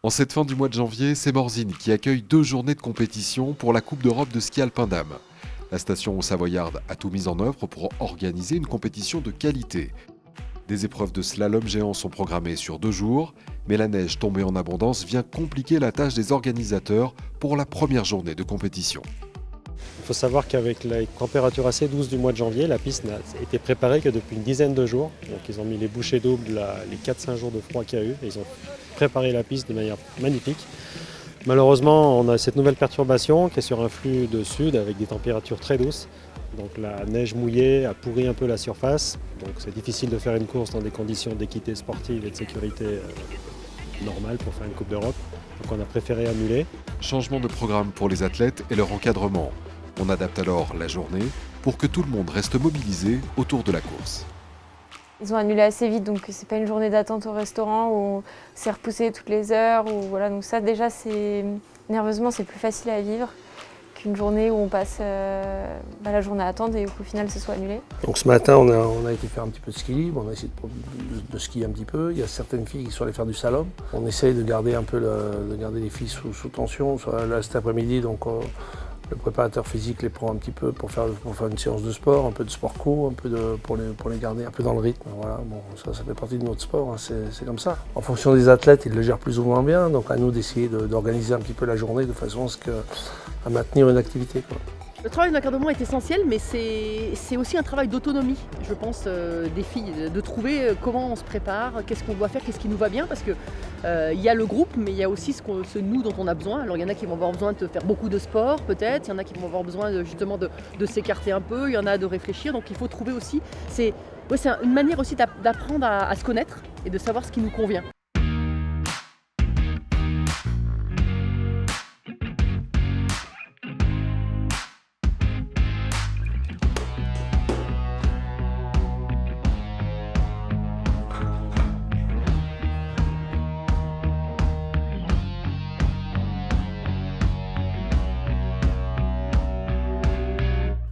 En cette fin du mois de janvier, c'est Morzine qui accueille 2 journées de compétition pour la Coupe d'Europe de ski alpin dames. La station savoyarde a tout mis en œuvre pour organiser une compétition de qualité. Des épreuves de slalom géant sont programmées sur 2 jours, mais la neige tombée en abondance vient compliquer la tâche des organisateurs pour la première journée de compétition. Il faut savoir qu'avec les températures assez douces du mois de janvier, la piste n'a été préparée que depuis une dizaine de jours. Donc ils ont mis les bouchées doubles les 4-5 jours de froid qu'il y a eu et ils ont préparé la piste de manière magnifique. Malheureusement, on a cette nouvelle perturbation qui est sur un flux de sud avec des températures très douces. Donc la neige mouillée a pourri un peu la surface. Donc c'est difficile de faire une course dans des conditions d'équité sportive et de sécurité normales pour faire une Coupe d'Europe. Donc on a préféré annuler. Changement de programme pour les athlètes et leur encadrement. On adapte alors la journée pour que tout le monde reste mobilisé autour de la course. Ils ont annulé assez vite, donc c'est pas une journée d'attente au restaurant où c'est repoussé toutes les heures. Ou voilà, donc ça déjà, nerveusement, c'est plus facile à vivre qu'une journée où on passe la journée à attendre et qu'au final, ce soit annulé. Donc ce matin, on a été faire un petit peu de ski libre, on a essayé de skier un petit peu. Il y a certaines filles qui sont allées faire du slalom. On essaye de garder un peu les filles sous tension. Là, cet après-midi, donc le préparateur physique les prend un petit peu pour faire une séance de sport, un peu de sport co, un peu pour les garder un peu dans le rythme. Voilà, bon, ça fait partie de notre sport, hein, c'est comme ça. En fonction des athlètes, ils le gèrent plus ou moins bien, donc à nous d'essayer d'organiser un petit peu la journée de façon à maintenir une activité, quoi. Le travail d'encadrement est essentiel, mais c'est aussi un travail d'autonomie, je pense, des filles, de trouver comment on se prépare, qu'est-ce qu'on doit faire, qu'est-ce qui nous va bien, parce que il y a le groupe, mais il y a aussi ce nous dont on a besoin. Alors il y en a qui vont avoir besoin de faire beaucoup de sport, peut-être, il y en a qui vont avoir besoin justement de s'écarter un peu, il y en a de réfléchir, donc il faut trouver aussi, c'est une manière aussi d'apprendre à se connaître et de savoir ce qui nous convient.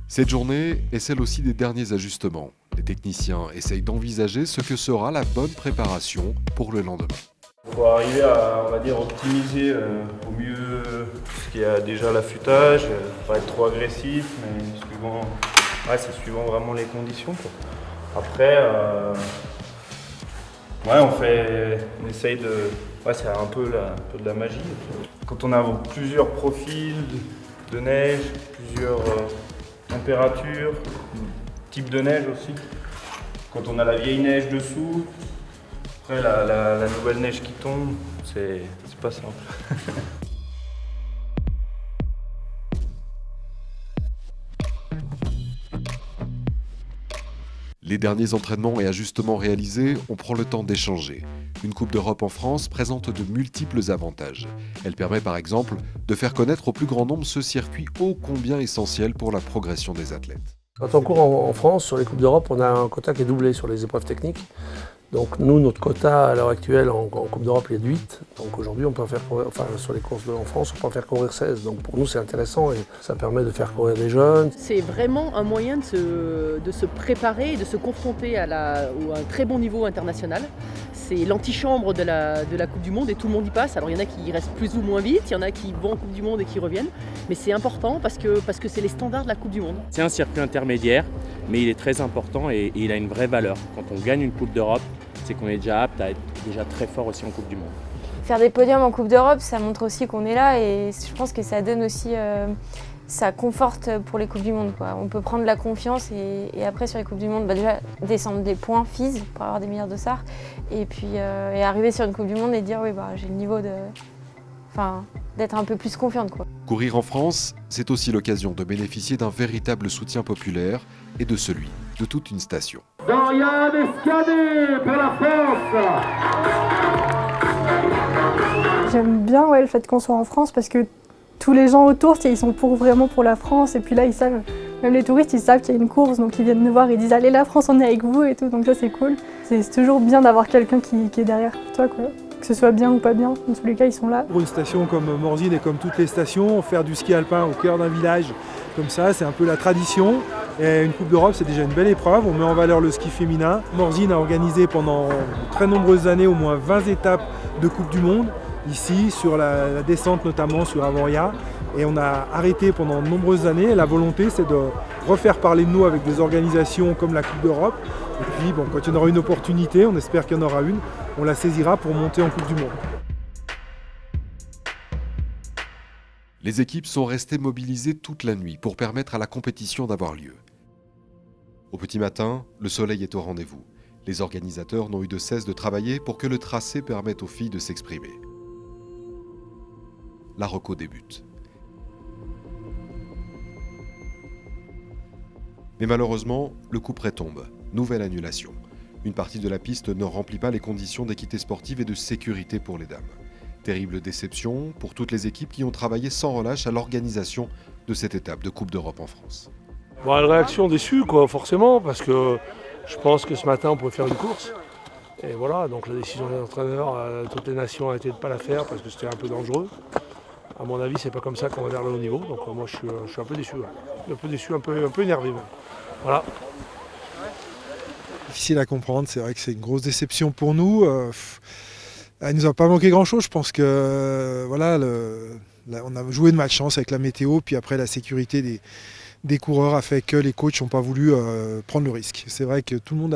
Cette journée est celle aussi des derniers ajustements. Les techniciens essayent d'envisager ce que sera la bonne préparation pour le lendemain. Il faut arriver à, on va dire, optimiser au mieux ce qu'il y a déjà l'affûtage, pas être trop agressif, mais c'est suivant vraiment les conditions, quoi. Après, on essaye de... c'est un peu de la magie. Quand on a plusieurs profils de neige, plusieurs températures, type de neige aussi. Quand on a la vieille neige dessous, après la nouvelle neige qui tombe, c'est pas simple. Les derniers entraînements et ajustements réalisés, on prend le temps d'échanger. Une Coupe d'Europe en France présente de multiples avantages. Elle permet par exemple de faire connaître au plus grand nombre ce circuit ô combien essentiel pour la progression des athlètes. Quand on court en France, sur les Coupes d'Europe, on a un quota qui est doublé sur les épreuves techniques. Donc nous, notre quota à l'heure actuelle en Coupe d'Europe, il est de 8. Donc aujourd'hui, on peut faire courir, sur les courses en France, on peut en faire courir 16. Donc pour nous, c'est intéressant et ça permet de faire courir des jeunes. C'est vraiment un moyen de se préparer et de se confronter à un très bon niveau international. C'est l'antichambre de la Coupe du Monde et tout le monde y passe. Alors il y en a qui restent plus ou moins vite, il y en a qui vont en Coupe du Monde et qui reviennent. Mais c'est important parce que c'est les standards de la Coupe du Monde. C'est un circuit intermédiaire, mais il est très important et il a une vraie valeur. Quand on gagne une Coupe d'Europe, c'est qu'on est déjà apte à être déjà très fort aussi en Coupe du Monde. Faire des podiums en Coupe d'Europe, ça montre aussi qu'on est là et je pense que ça donne aussi, ça conforte pour les Coupes du Monde, quoi. On peut prendre la confiance et après sur les Coupes du Monde, déjà descendre des points FIS pour avoir des meilleurs dossards et puis et arriver sur une Coupe du Monde et dire j'ai le niveau d'être un peu plus confiante, quoi. Courir en France, c'est aussi l'occasion de bénéficier d'un véritable soutien populaire et de celui de toute une station. Dorian Escadé pour la France. J'aime bien le fait qu'on soit en France parce que tous les gens autour, ils sont vraiment pour la France et puis là ils savent, même les touristes ils savent qu'il y a une course donc ils viennent nous voir et disent allez la France on est avec vous et tout, donc ça c'est cool. C'est toujours bien d'avoir quelqu'un qui est derrière toi, quoi. Que ce soit bien ou pas bien, dans tous les cas ils sont là. Pour une station comme Morzine et comme toutes les stations, faire du ski alpin au cœur d'un village comme ça, c'est un peu la tradition. Et une Coupe d'Europe, c'est déjà une belle épreuve, on met en valeur le ski féminin. Morzine a organisé pendant de très nombreuses années au moins 20 étapes de Coupe du Monde. ici, sur la descente notamment sur Avoria. Et on a arrêté pendant de nombreuses années. La volonté, c'est de refaire parler de nous avec des organisations comme la Coupe d'Europe. Et puis, bon, quand il y en aura une opportunité, on espère qu'il y en aura une, on la saisira pour monter en Coupe du Monde. Les équipes sont restées mobilisées toute la nuit pour permettre à la compétition d'avoir lieu. Au petit matin, le soleil est au rendez-vous. Les organisateurs n'ont eu de cesse de travailler pour que le tracé permette aux filles de s'exprimer. La reco débute. Mais malheureusement, le couperet tombe. Nouvelle annulation. Une partie de la piste ne remplit pas les conditions d'équité sportive et de sécurité pour les dames. Terrible déception pour toutes les équipes qui ont travaillé sans relâche à l'organisation de cette étape de Coupe d'Europe en France. Bon, une réaction déçue, quoi, forcément, parce que je pense que ce matin, on pouvait faire une course. Et voilà, donc la décision des entraîneurs, toutes les nations, a été de ne pas la faire parce que c'était un peu dangereux. À mon avis, c'est pas comme ça qu'on va vers le haut niveau. Donc moi, je suis un peu déçu. Ouais. Un peu déçu, un peu énervé. Même. Voilà. Difficile à comprendre, c'est vrai que c'est une grosse déception pour nous. Elle nous a pas manqué grand-chose, je pense que voilà, on a joué de malchance avec la météo, puis après la sécurité des coureurs a fait que les coachs n'ont pas voulu prendre le risque. C'est vrai que tout le monde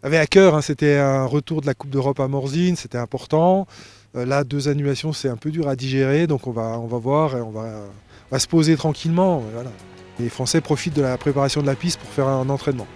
avait à cœur, hein, c'était un retour de la Coupe d'Europe à Morzine, c'était important. Là, 2 annulations, c'est un peu dur à digérer, donc on va voir et on va se poser tranquillement. Voilà. Les Français profitent de la préparation de la piste pour faire un entraînement.